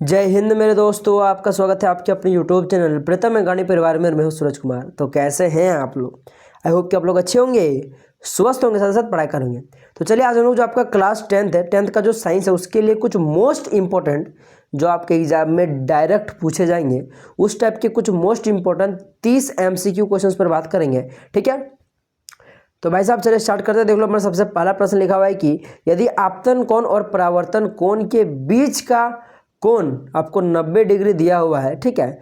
जय हिंद मेरे दोस्तों, आपका स्वागत है आपके अपने यूट्यूब चैनल प्रीतम मेघानी परिवार में। मैं हूं सूरज कुमार। तो कैसे हैं आप लोग? आई होप कि आप लोग अच्छे होंगे, स्वस्थ होंगे, साथ साथ पढ़ाई करेंगे। तो चलिए आज हम लोग जो आपका क्लास 10th है, 10th का जो साइंस है उसके लिए कुछ मोस्ट इंपॉर्टेंट जो आपके एग्जाम में डायरेक्ट पूछे जाएंगे उस टाइप के कुछ मोस्ट इंपॉर्टेंट 30 MCQ क्वेश्चन पर बात करेंगे। ठीक है, तो भाई साहब चलिए स्टार्ट करते हैं। देख लो, मेरा सबसे पहला प्रश्न लिखा हुआ है कि यदि आपतन कोण और परावर्तन कोण के बीच का कोण आपको 90 डिग्री दिया हुआ है, ठीक है,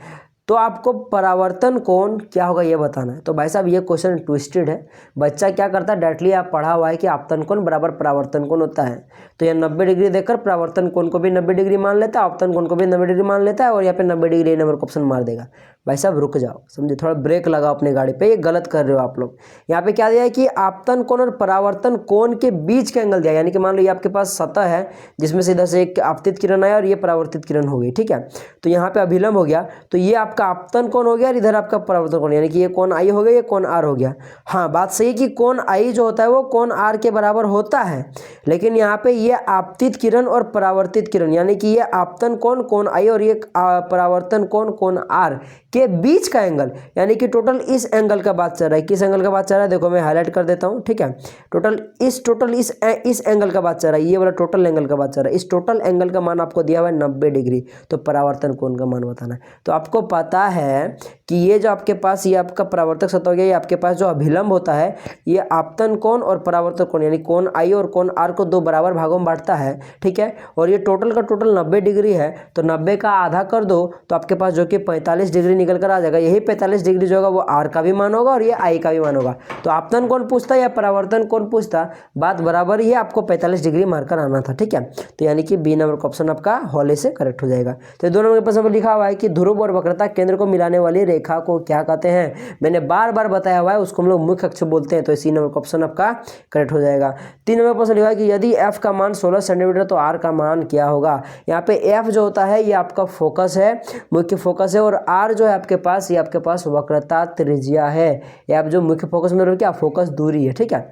तो आपको परावर्तन कोण क्या होगा ये बताना है। तो भाई साहब ये क्वेश्चन ट्विस्टेड है। बच्चा क्या करता है, डायरेक्टली आप पढ़ा हुआ है कि आपतन कोण बराबर परावर्तन कोण होता है, तो यह 90 डिग्री देकर परावर्तन कोण को भी 90 डिग्री मान लेता है, आपतन कोण को भी 90 डिग्री मान लेता है और यहाँ पे 90 डिग्री नंबर का ऑप्शन मार देगा। भाई साहब रुक जाओ, समझे, थोड़ा ब्रेक लगाओ अपनी गाड़ी पे, ये गलत कर रहे हो आप लोग। यहाँ पे क्या दिया है कि आपतन कोण और परावर्तन कोण के बीच का एंगल दिया, यानी कि मान लो ये आपके पास सतह है जिसमें से इधर से एक आपतित किरण आया और ये परावर्तित किरण हो गई, ठीक है, तो यहाँ पे अभिलंब हो गया, तो ये आपका आपतन कोण हो गया और इधर आपका परावर्तन कोण, यानी कि ये कोण आई हो गया, ये कोण आर हो गया। हाँ, बात सही है कि कोण आई जो होता है वो कोण आर के बराबर होता है, लेकिन यहाँ पे ये आपतित किरण और परावर्तित किरण, यानी कि ये आपतन कोण कोण आई और ये परावर्तन कोण कोण आर के बीच का एंगल, यानी कि टोटल इस एंगल का बात चल रहा है। किस एंगल का बात चल रहा है, देखो मैं हाईलाइट कर देता हूं, ठीक है, टोटल इस एंगल का बात चल रहा है, ये वाला टोटल एंगल का बात चल रहा है। इस टोटल एंगल का मान आपको दिया हुआ है 90 डिग्री, तो परावर्तन कोण का मान बताना है। तो आपको पता है कि ये जो आपके पास ये आपका परावर्तक सतह हो गया, ये आपके पास जो अभिलंब होता है ये आपतन कोण और परावर्तक कोण, यानी कोण आई और कोण आर को दो बराबर भागों में बांटता है, ठीक है, और ये टोटल का टोटल 90 डिग्री है, तो 90 का आधा कर दो तो आपके पास जो कि 45 डिग्री निकल कर आ जाएगा। यही 45 डिग्री जो होगा वो आर का भी मान होगा और ये आई का भी मान होगा। तो आपतन कोण पूछता या परावर्तन कोण पूछता, बात बराबर ही है, आपको 45 डिग्री मारकर आना था, ठीक है, तो यानी कि बी नंबर का ऑप्शन आपका हॉले से करेक्ट हो जाएगा। तो दो नंबर के प्रश्न में लिखा हुआ है कि ध्रुव और वक्रता केंद्र को मिलाने वाली रेखा को क्या कहते हैं। मैंने बार बार बताया हुआ है, उसको हम लोग मुख्य अक्ष बोलते हैं, तो सी नंबर का ऑप्शन आपका करेक्ट हो जाएगा। 3 नंबर प्रश्न लिखा है कि यदि एफ का मान 16 सेंटीमीटर तो आर का मान क्या होगा। यहाँ पे एफ जो होता है ये आपका फोकस है, मुख्य फोकस है, और आर जो है आपके पास ये आपके पास वक्रता त्रिज्या है, या आप जो मुख्य फोकस में क्या फोकस दूरी है, ठीक है।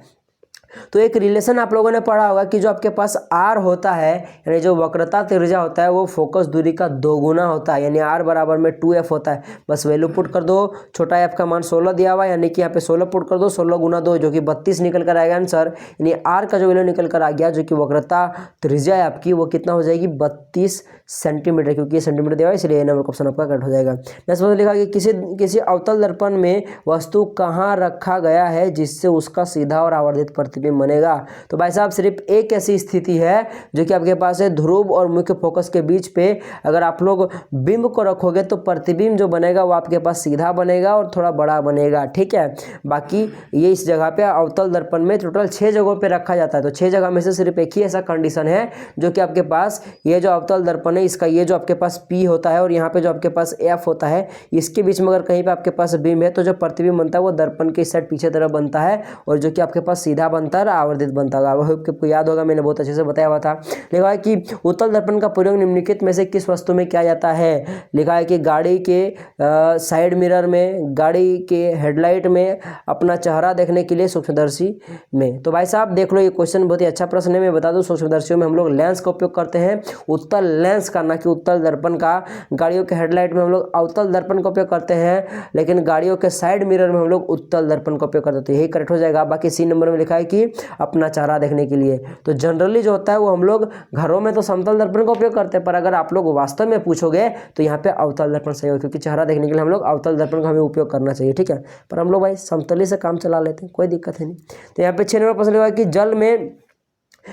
तो एक रिलेशन आप लोगों ने पढ़ा होगा कि जो आपके पास आर होता है, यानी जो वक्रता त्रिज्या होता है वो फोकस दूरी का 2 गुना होता है, यानी आर बराबर में 2f होता है। बस वैल्यू पुट कर दो, छोटा एफ का मान 16 दिया हुआ है, यानी कि यहाँ पे 16 पुट कर दो, 16 गुना 2 जो कि 32 निकल कर आएगा आंसर, यानी आर का जो वैल्यू निकल कर आ गया जो कि वक्रता त्रिज्या है आपकी वो कितना हो जाएगी 32 सेंटीमीटर, क्योंकि ये सेंटीमीटर दिया हुआ है इसलिए नंबर ऑप्शन आपका करेक्ट हो जाएगा। नेक्स्ट क्वेश्चन लिखा कि किसी अवतल दर्पण में वस्तु कहाँ रखा गया है जिससे उसका सीधा और आवर्धित प्रतिबिंब बनेगा। तो भाई साहब सिर्फ एक ऐसी स्थिति है जो कि आपके पास है, ध्रुव और मुख्य फोकस के बीच पे अगर आप लोग बिंब को रखोगे तो प्रतिबिंब जो बनेगा वो आपके पास सीधा बनेगा और थोड़ा बड़ा बनेगा, ठीक है। बाकी ये इस जगह पे अवतल दर्पण में टोटल 6 जगहों पे रखा जाता है, तो 6 जगह में से सिर्फ एक ही ऐसा कंडीशन है जो कि आपके पास ये जो अवतल दर्पण है इसका ये जो आपके पास P होता है और यहाँ पे जो आपके पास F होता है, इसके बीच में अगर कहीं पे आपके पास बिंब है तो जो प्रतिबिंब बनता है वो दर्पण के इस साइड पीछे तरफ बनता है और जो कि आपके पास सीधा बनता है, आवर्धित बनता होगा। आपको याद होगा, मैंने बहुत अच्छे से बताया हुआ था। लिखा है कि उत्तल दर्पण का प्रयोग निम्नलिखित में से किस वस्तु में किया जाता है। लिखा है कि गाड़ी के साइड मिरर में, गाड़ी के हेडलाइट में, अपना चेहरा देखने के लिए सूक्ष्मदर्शी में। तो भाई साहब देख लो, ये क्वेश्चन बहुत ही अच्छा प्रश्न है। मैं बता दूं सूक्ष्मदर्शियों में हम लोग लेंस का उपयोग करते हैं, उत्तल लेंस का, ना कि उत्तल दर्पण का। गाड़ियों के हेडलाइट में हम लोग अवतल दर्पण का उपयोग करते हैं, लेकिन गाड़ियों के साइड मिरर में हम लोग उत्तल दर्पण का उपयोग करते हैं, तो यही करेक्ट हो जाएगा। बाकी सी नंबर में लिखा है कि अपना चेहरा देखने के लिए, तो जनरली जो होता है वो हम लोग घरों में तो समतल दर्पण का उपयोग करते हैं, पर अगर आप लोग वास्तव में पूछोगे तो यहाँ पे अवतल दर्पण सही हो, क्योंकि चेहरा देखने के लिए हम लोग अवतल दर्पण का हमें उपयोग करना चाहिए, ठीक है, पर हम लोग भाई समतली से काम चला लेते हैं, कोई दिक्कत है नहीं। तो यहाँ पे 6 नंबर प्रश्न लिखा है कि जल में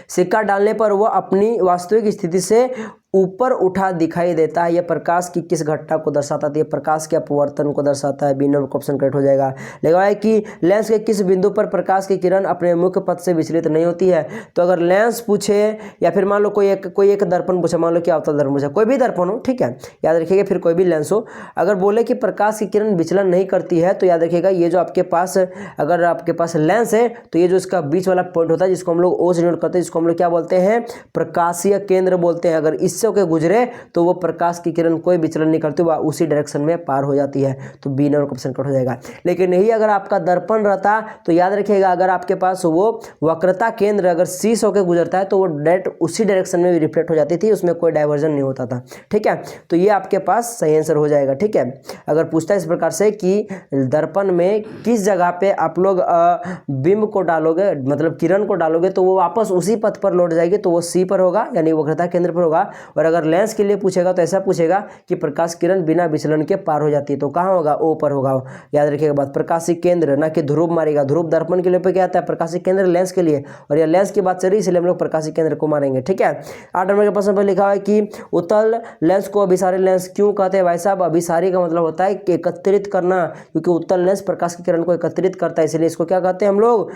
सिक्का डालने पर वह अपनी वास्तविक स्थिति से ऊपर उठा दिखाई देता है, यह प्रकाश की किस घटना को दर्शाता है। यह प्रकाश के अपवर्तन को दर्शाता है, बी नंबर का ऑप्शन करेक्ट हो जाएगा। लिखा है कि लेंस के किस बिंदु पर प्रकाश की किरण अपने मुख्य पथ से विचलित नहीं होती है। तो अगर लेंस पूछे या फिर मान लो कोई एक दर्पण पूछे, मान लो कि अवतल दर्पण पूछा, कोई भी दर्पण हो, ठीक है, याद रखिएगा, फिर कोई भी लेंस हो, अगर बोले कि प्रकाश की किरण विचलन नहीं करती है तो याद रखिएगा ये जो आपके पास, अगर आपके पास लेंस है तो ये जो इसका बीच वाला पॉइंट होता है जिसको हम लोग ओ से डिनोट करते हैं, जिसको हम लोग क्या बोलते हैं, प्रकाशीय केंद्र बोलते हैं। अगर इस से होकर गुजरे तो वो प्रकाश की किरण कोई विचलन नहीं करती, वह उसी डायरेक्शन में पार हो जाती है। तो बी नंबर ऑप्शन कट हो जाएगा। लेकिन यही अगर आपका दर्पण रहता तो याद रखिएगा, अगर आपके पास वो वक्रता केंद्र अगर सी से होकर गुजरता है तो वो डायरेक्ट उसी डायरेक्शन में रिफ्लेक्ट हो जाती थी, उसमें कोई डाइवर्जन नहीं होता था। ठीक है, तो ये आपके पास सही आंसर हो जाएगा। ठीक है, अगर पूछता है इस प्रकार से कि दर्पण में किस जगह पे आप लोग बिंब को डालोगे, मतलब किरण को डालोगे, तो वो वापस उसी पथ पर लौट जाएगी, तो वो सी पर होगा, यानी वक्रता केंद्र पर होगा। और अगर लेंस के लिए पूछेगा तो ऐसा पूछेगा कि प्रकाश किरण बिना विचलन के पार हो जाती है, तो कहाँ होगा, ओ पर होगा। याद रखिएगा बात, प्रकाशिक केंद्र ना कि ध्रुव मारेगा। ध्रुव दर्पण के लिए पे क्या आता है, प्रकाशिक केंद्र लेंस के लिए, और यह लेंस की बात चल रही इसलिए हम लोग प्रकाशिक केंद्र को मारेंगे। ठीक है, 8 नंबर के प्रश्न पर लिखा है कि उत्तल लेंस को अभिसारी लेंस क्यों कहते हैं। भाई साहब, अभिसारी का मतलब होता है कि एकत्रित करना, क्योंकि उत्तल लेंस प्रकाश की किरण को एकत्रित करता है, इसलिए इसको क्या कहते हैं हम लोग,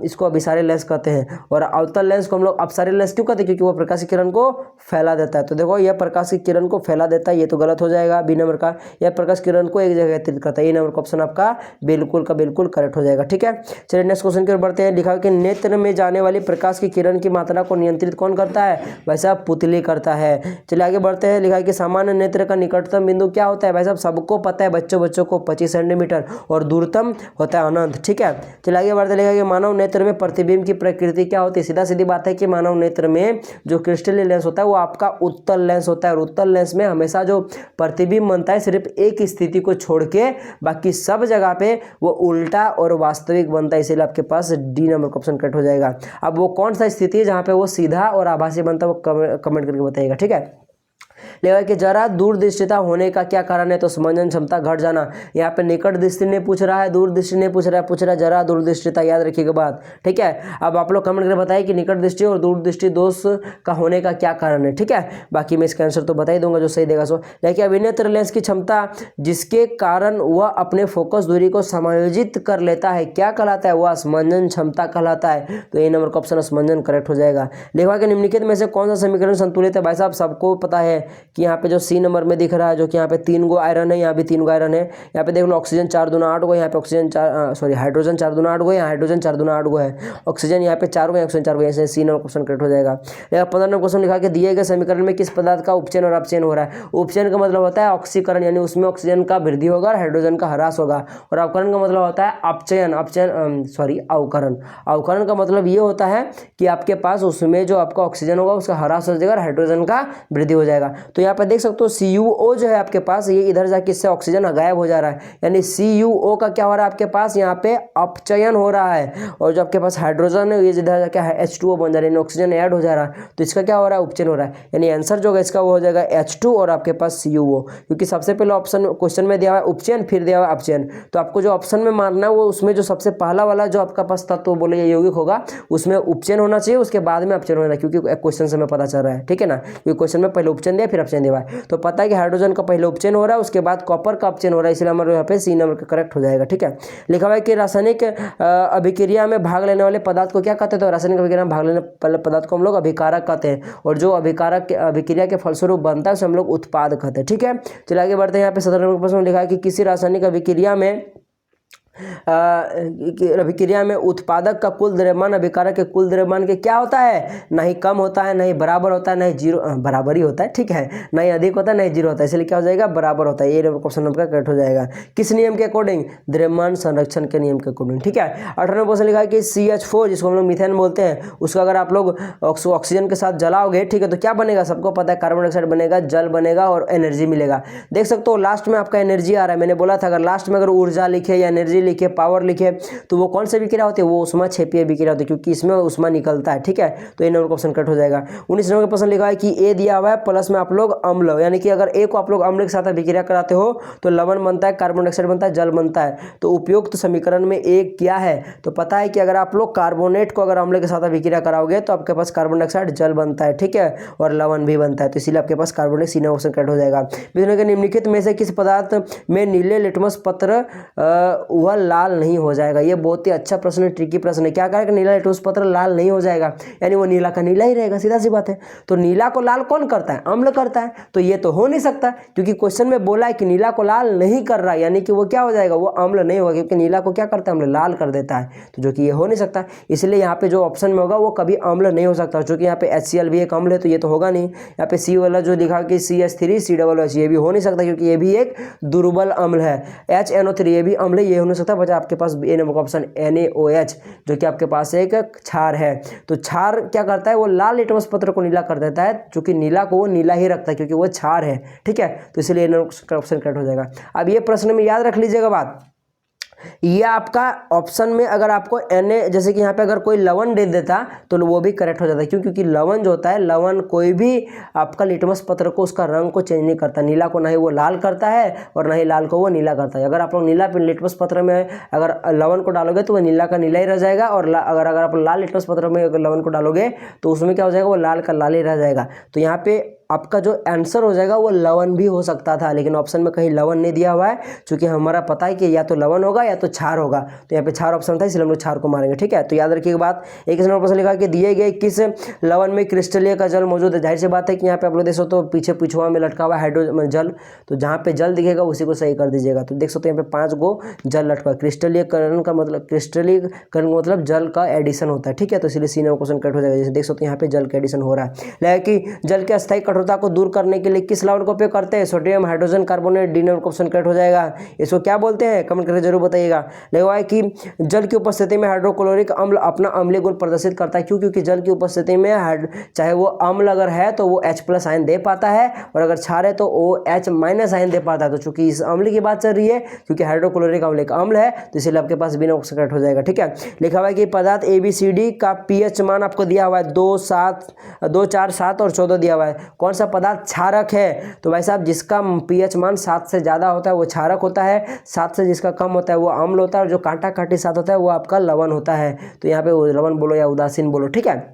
इसको अभिसारी लेंस कहते हैं। और अवतल लेंस को हम लोग अपसारी लेंस क्यों कहते हैं, क्योंकि वो प्रकाश की किरण को फैला देता है। तो देखो, यह प्रकाश की किरण को फैला देता है, ये तो गलत हो जाएगा बी नंबर का। यह प्रकाश किरण को एक जगह एकत्रित करता है, ये नंबर का ऑप्शन आपका बिल्कुल का बिल्कुल करेक्ट हो जाएगा। ठीक है, चलिए नेक्स्ट क्वेश्चन की ओर बढ़ते हैं। लिखा कि नेत्र में जाने वाली प्रकाश की किरण की मात्रा को नियंत्रित कौन करता है। भाई साहब, पुतली करता है। चलिए आगे बढ़ते हैं। लिखा कि सामान्य नेत्र का निकटतम बिंदु क्या होता है। भाई साहब, सबको पता है, बच्चों को 25 सेंटीमीटर, और दूरतम होता है अनंत। ठीक है, चलिए आगे बढ़ते। लिखा कि मानव नेत्र में प्रतिबिंब की प्रकृति क्या होती है। सीधा सीधी बात है कि मानव नेत्र में जो क्रिस्टलीय लेंस होता है वो आपका उत्तल लेंस होता है, और उत्तल लेंस में हमेशा जो प्रतिबिंब बनता है सिर्फ एक स्थिति को छोड़ के बाकी सब जगह पे वो उल्टा और वास्तविक बनता है, इसीलिए आपके पास डी नंबर का ऑप्शन कट हो जाएगा। अब वो कौन सा स्थिति है जहां पे वो सीधा और आभासी बनता है, वो कमेंट करके बताइएगा। ठीक है, लेकिन कि जरा दूरदृष्टिता होने का क्या कारण है, तो समंजन क्षमता घट जाना। यहाँ पे निकट दृष्टि नहीं पूछ रहा है, दूरदृष्टि नहीं पूछ रहा है, पूछ रहा है जरा दूरदृष्टिता। याद रखिएगा बात। ठीक है, अब आप लोग कमेंट करके बताइए कि निकट दृष्टि और दूरदृष्टि दोष का होने का क्या कारण है। ठीक है, बाकी मैं इसका आंसर तो बता ही दूंगा जो सही देगा सो। लेकिन अभिनेत्र लेंस की क्षमता जिसके कारण वह अपने फोकस दूरी को समायोजित कर लेता है, क्या कहलाता है, वह समंजन क्षमता कहलाता है। तो ये नंबर का ऑप्शन समंजन करेक्ट हो जाएगा। लेखा के निम्नलिखित में से कौन सा समीकरण संतुलित है। भाई साहब, सबको पता है कि यहाँ पे जो सी नंबर में दिख रहा है, जो कि यहाँ पे 3 गो आयरन है, यहाँ भी 3 गो आयरन है। यहाँ पे देख लो, ऑक्सीजन 4 दूना 8 गो, यहाँ पे ऑक्सीजन हाइड्रोजन 4 दूना 8 गो, यहाँ हाइड्रोजन 4 दूना 8 गो है। ऑक्सीजन यहाँ पे 4 गो, ऑक्सीजन 4 गो, ऐसे सी नंबर क्वेश्चन करेक्ट हो जाएगा। 15 नंबर क्वेश्चन लिखा कि दिए गए समीकरण में किस पदार्थ का उपचयन और अपचयन हो रहा है। उपचयन का मतलब होता है ऑक्सीकरण, यानी उसमें ऑक्सीजन का वृद्धि होगा और हाइड्रोजन का ह्रास होगा। और अवकरण का मतलब होता है अवकरण। अवकरण का मतलब ये होता है कि आपके पास उसमें जो आपका ऑक्सीजन होगा उसका ह्रास हो जाएगा और हाइड्रोजन का वृद्धि हो जाएगा। तो यहाँ पे देख सकते हो CuO जो है आपके पास, ये इधर जाके इससे ऑक्सीजन गायब हो जा रहा है, यानी CuO का क्या हो रहा है आपके पास, यहाँ पे अपचयन हो रहा है। और जो आपके पास हाइड्रोजन है ये इधर जाके H2O बन जा रहा है, ऑक्सीजन ऐड हो जा रहा है, तो इसका क्या हो रहा है, उपचयन हो रहा है। यानी आंसर जो होगा इसका वो हो जाएगा H2 और आपके पास CuO, क्योंकि सबसे पहले ऑप्शन क्वेश्चन में दिया हुआ है उपचयन, फिर दिया हुआ है अपचयन। तो आपको जो ऑप्शन में मारना है वो उसमें जो सबसे पहला वाला जो आपका पास तत्व बोले यौगिक होगा उसमें उपचयन होना चाहिए, उसके बाद में अपचयन होना, क्योंकि क्वेश्चन से हमें पता चल रहा है। ठीक है ना, क्योंकि क्वेश्चन में पहले उपचयन दिया फिर अपचयन दिया है, तो पता है कि हाइड्रोजन का पहले उपचयन हो रहा है, उसके बाद कॉपर का अपचयन हो रहा है, इसलिए हमारे यहाँ पे सी नंबर का करेक्ट हो जाएगा। ठीक है, लिखा हुआ है कि रासायनिक अभिक्रिया में भाग लेने वाले पदार्थ को क्या कहते हैं। तो रासायनिक अभिक्रिया में भाग लेने वाले पदार्थ को हम लोग अभिकारक कहते हैं, और जो अभिकारक अभिक्रिया के फलस्वरूप बनता है उसे हम लोग उत्पाद कहते हैं। ठीक है, चलिए आगे बढ़ते हैं। यहाँ पे 17 नंबर प्रश्न लिखा है कि किसी रासायनिक अभिक्रिया में उत्पादक का कुल द्रव्यमान अभिकारक के कुल द्रव्यमान के क्या होता है, ना ही कम होता है, ना ही बराबर होता है, ना ही जीरो, बराबर ही होता है। ठीक है, ना ही अधिक होता है, ना ही जीरो होता है, इसलिए क्या हो जाएगा, बराबर होता है। ये क्वेश्चन नंबर करेक्ट हो जाएगा। किस नियम के अकॉर्डिंग, द्रव्यमान संरक्षण के नियम के अकॉर्डिंग। ठीक है, 18 क्वेश्चन लिखा है कि CH4 जिसको हम लोग मीथेन बोलते हैं, उसको अगर आप लोग ऑक्सीजन के साथ जलाओगे, ठीक है, तो क्या बनेगा, सबको पता है कार्बन डाइऑक्साइड बनेगा, जल बनेगा और एनर्जी मिलेगा। देख सकते हो लास्ट में आपका एनर्जी आ रहा है, मैंने बोला था अगर लास्ट में अगर ऊर्जा लिखे या एनर्जी लिखे, पावर लिखे, तो वो कौन सी विक्रिया होती है, वो उष्मा क्षेपीय विक्रिया होती है, क्योंकि इसमें उष्मा निकलता है। ठीक है, तो ये नंबर का ऑप्शन कट हो जाएगा। 19 नंबर का प्रश्न लिखा है कि ए दिया हुआ है प्लस में आप लोग अम्ल, यानी कि अगर ए को आप लोग अम्ल के साथ विक्रिया कराते हो तो लवण बनता है, कार्बन डाइऑक्साइड बनता है, जल बनता है। तो उपयुक्त समीकरण में ए क्या है, तो पता है कि अगर आप लोग कार्बोनेट को अगर अम्ल के साथ विक्रिया कराओगे तो आपके पास कार्बन डाइऑक्साइड जल बनता है। ठीक है, और लवण भी बनता है, तो इसीलिए आपके पास carbonate C number option cut हो जाएगा। निम्नलिखित में से किस पदार्थ में नीले लिटमस पत्र वह वह लाल नहीं हो जाएगा। ये बहुत ही अच्छा प्रश्न है, ट्रिकी प्रश्न है। क्या करेगा, नीला लिटमस पत्र लाल नहीं हो जाएगा, यानी वो नीला का नीला ही रहेगा, सीधा सी बात है। तो नीला को लाल कौन करता है, अम्ल करता है, तो ये तो हो नहीं सकता, क्योंकि क्वेश्चन में बोला है कि नीला को लाल नहीं कर रहा है, यानी कि वो क्या हो जाएगा, वो अम्ल नहीं होगा, क्योंकि नीला को क्या करता है, अम्ल लाल कर देता है, तो जो कि ये हो नहीं सकता। इसलिए यहाँ पे जो ऑप्शन में होगा वो कभी अम्ल नहीं हो सकता, क्योंकि यहाँ पे HCl भी एक अम्ल है, तो ये तो होगा नहीं। यहाँ पे सी वाला जो लिखा कि CH3COOH, ये भी हो नहीं सकता, क्योंकि ये भी एक दुर्बल अम्ल है। HNO3 ये भी अम्ल है, ये हो नहीं सकता। बचा आपके पास ए नंबर का ऑप्शन NaOH, जो कि आपके पास एक क्षार है। तो क्षार क्या करता है, वो लाल लिटमस पत्र को नीला कर देता है, क्योंकि नीला को वो नीला ही रखता है, क्योंकि वो क्षार है, ठीक है। तो इसलिए ए नंबर का ऑप्शन करेक्ट हो जाएगा। अब ये प्रश्न में याद रख लीजिएगा बात, ये आपका ऑप्शन में अगर आपको Na, जैसे कि यहाँ पे अगर कोई लवण दे देता तो वो भी करेक्ट हो जाता है, क्योंकि लवण जो होता है, लवण कोई भी आपका लिटमस पत्र को, उसका रंग को चेंज नहीं करता। नीला को ना ही वो लाल करता है और ना ही लाल को वो नीला करता है। अगर आप लोग नीला लिटमस पत्र में अगर लवण को डालोगे तो वो नीला का नीला ही रह जाएगा, और अगर आप लाल लिटमस पत्र में अगर लवण को डालोगे तो उसमें क्या हो जाएगा, वो लाल का लाल ही रह जाएगा। तो यहाँ पे आपका जो आंसर हो जाएगा वो लवण भी हो सकता था, लेकिन ऑप्शन में कहीं लवण नहीं दिया हुआ है, क्योंकि हमारा पता है कि या तो लवण होगा या तो क्षार होगा। तो यहाँ पे क्षार ऑप्शन था, इसलिए हम लोग क्षार को मारेंगे, ठीक है। तो याद रखिएगा बात। एक नंबर प्रश्न लिखा कि दिए गए किस लवण में क्रिस्टलीय का जल मौजूद है। जाहिर सी बात है कि यहाँ पे आप लोग देख सकते हो पीछे पिछुआ में लटका हुआ हाइड्रोजन जल, तो जहाँ पे जल दिखेगा उसी को सही कर दीजिएगा। तो देख सकते हो यहाँ पे 5 गो जल लटका। क्रिस्टलीकरण का मतलब, क्रिस्टलीकरण का मतलब जल का एडिशन होता है, ठीक है। तो इसलिए सी नंबर क्वेश्चन कट हो जाएगा। जैसे देख सकते हो यहाँ पे जल का एडिशन हो रहा है। लेकिन जल के अस्थायी कठोरता को दूर करने के लिए किस लवण का उपयोग करते हैं, sodium hydrogen carbonate. D number question correct हो जाएगा। इसको क्या बोलते हैं, कमेंट करके जरूर बताइएगा। लगा है कि जल की उपस्थिति में हाइड्रोक्लोरिक अम्ल अपना अम्लीय गुण प्रदर्शित करता है। क्यों, क्योंकि जल की उपस्थिति में चाहे वो अम्ल अगर है तो वो H+ आयन दे पाता है, और अगर क्षार है तो वो H- आयन दे पाता है। तो चूंकि इस अम्ल की बात चल रही है, क्योंकि हाइड्रोक्लोरिक अम्ल एक अम्ल है, तो इसलिए आपके पास बी नंबर करेक्ट हो जाएगा, ठीक है। लिखा हुआ है कि पदार्थ ABCD का pH मान आपको दिया हुआ है 2, 4, 7 और 14 दिया हुआ है। कौन सा पदार्थ क्षारक है, तो भाई साहब जिसका pH मान 7 से ज़्यादा होता है वो क्षारक होता है, 7 से जिसका कम होता है वो अम्ल होता है, और जो कांटा काटी साथ होता है वो आपका लवण होता है। तो यहाँ पे लवण बोलो या उदासीन बोलो, ठीक है।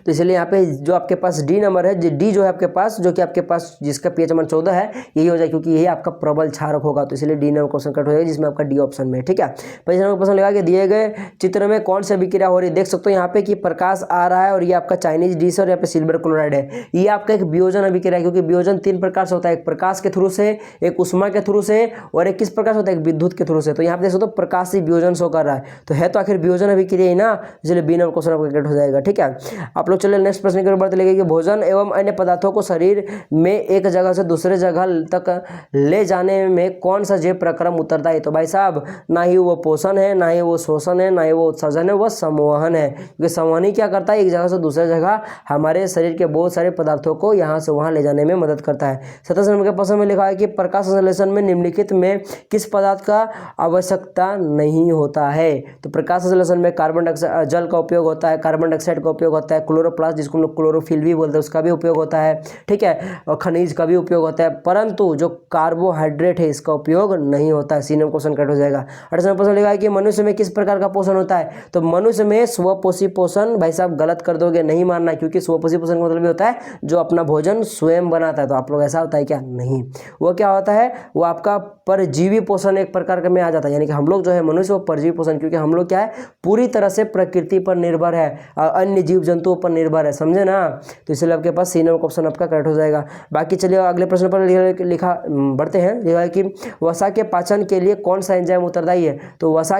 तो इसलिए यहाँ पे जो आपके पास डी नंबर है, डी जो है आपके पास, जो कि आपके पास जिसका pH मान 14 है, यही हो जाए, क्योंकि यही आपका प्रबल क्षारक होगा। तो इसलिए डी नंबर क्वेश्चन कट हो जाएगा, जिसमें आपका डी ऑप्शन में, ठीक है। 25 नंबर क्वेश्चन लगा कि दिए गए चित्र में कौन सी अभिक्रिया हो रही है। देख सकते हो यहाँ पे कि प्रकाश आ रहा है, और ये आपका चाइनीज डिश, और यहाँ पे सिल्वर क्लोराइड है। ये आपका एक वियोजन अभिक्रिया है, क्योंकि वियोजन 3 प्रकार से होता है, एक प्रकाश के थ्रू से, एक उष्मा के थ्रू से, और एक किस प्रकार से होता है, एक विद्युत के थ्रू से। तो यहाँ पे देख सकते हो प्रकाशी वियोजन शो कर रहा है, तो है तो आखिर वियोजन अभिक्रिया ही ना, इसलिए बी नंबर क्वेश्चन आपका कट हो जाएगा, ठीक है। आप लोग चलिए नेक्स्ट प्रश्न की ओर बढ़ते लेंगे कि भोजन एवं अन्य पदार्थों को शरीर में एक जगह से दूसरे जगह तक ले जाने में कौन सा जैव प्रक्रम उत्तरदायी। तो भाई साहब ना ही वो पोषण है, ना ही वो शोषण है, ना ही वो उत्सर्जन है, वह संवहन है। क्योंकि संवहन ही क्या करता है, एक जगह से दूसरे जगह हमारे शरीर के बहुत सारे पदार्थों को यहाँ से वहाँ ले जाने में मदद करता है। 27 नंबर के प्रश्न में लिखा है कि प्रकाश संश्लेषण में निम्नलिखित में किस पदार्थ का आवश्यकता नहीं होता है। तो प्रकाश संश्लेषण में कार्बन डाइऑक्साइड, जल का उपयोग होता है, कार्बन डाइऑक्साइड का उपयोग होता है, क्लोरोप्लास्ट जिसको हम लोग क्लोरोफिल भी बोलते हैं उसका भी उपयोग होता है, ठीक है, और खनिज का भी उपयोग होता है, परंतु जो कार्बोहाइड्रेट है इसका उपयोग नहीं होता है। सी नंबर क्वेश्चन कट हो जाएगा। 28 नंबर प्रश्न लिखा है कि मनुष्य में किस प्रकार का पोषण होता है। तो मनुष्य में स्वपोषी पोषण, भाई साहब गलत कर दोगे, नहीं मानना, क्योंकि स्वपोषी पोषण का मतलब भी होता है जो अपना भोजन स्वयं बनाता है। तो आप लोग ऐसा होता है क्या, नहीं, वो क्या होता है, वो आपका परजीवी पोषण एक प्रकार का में आ जाता है। यानी कि हम लोग जो है मनुष्य वो परजीवी पोषण, क्योंकि हम लोग क्या है पूरी तरह से प्रकृति पर निर्भर है, अन्य जीव जंतुओं पर निर्भर है, समझे ना। तो इसलिए आपके पास सी नंबर ऑप्शन आपका करेक्ट हो जाएगा। बाकी चलिए अगले प्रश्न पर लिखा बढ़ते हैं। लिखा है कि वसा के पाचन के लिए कौन सा एंजाइम उत्तरदायी है। तो वसा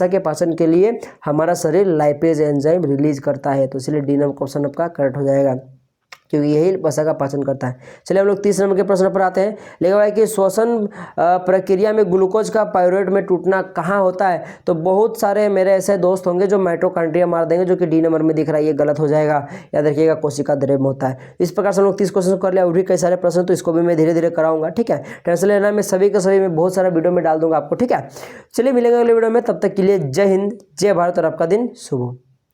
के पाचन के लिए हमारा शरीर लाइपेज एंजाइम रिलीज करता है। तो इसलिए डी नंबर ऑप्शन आपका करेक्ट हो जाएगा, क्योंकि यही वसा का पाचन करता है। चलिए हम लोग 30 नंबर के प्रश्न पर आते हैं। लिखा हुआ है कि श्वसन प्रक्रिया में ग्लूकोज का पाइरूवेट में टूटना कहाँ होता है। तो बहुत सारे मेरे ऐसे दोस्त होंगे जो माइटोकॉन्ड्रिया मार देंगे, जो कि डी नंबर में दिख रहा है, ये गलत हो जाएगा। याद रखिएगा कोशिका द्रव्य में होता है। इस प्रकार से हम लोग 30 क्वेश्चन कर लिया, और भी कई सारे प्रश्न, तो इसको भी मैं धीरे धीरे कराऊंगा, ठीक है। टेंशन लेना, मैं सभी के सभी में बहुत सारा वीडियो में डाल दूंगा आपको, ठीक है। चलिए मिलेंगे अगले वीडियो में, तब तक के लिए जय हिंद, जय भारत, और आपका दिन शुभ हो।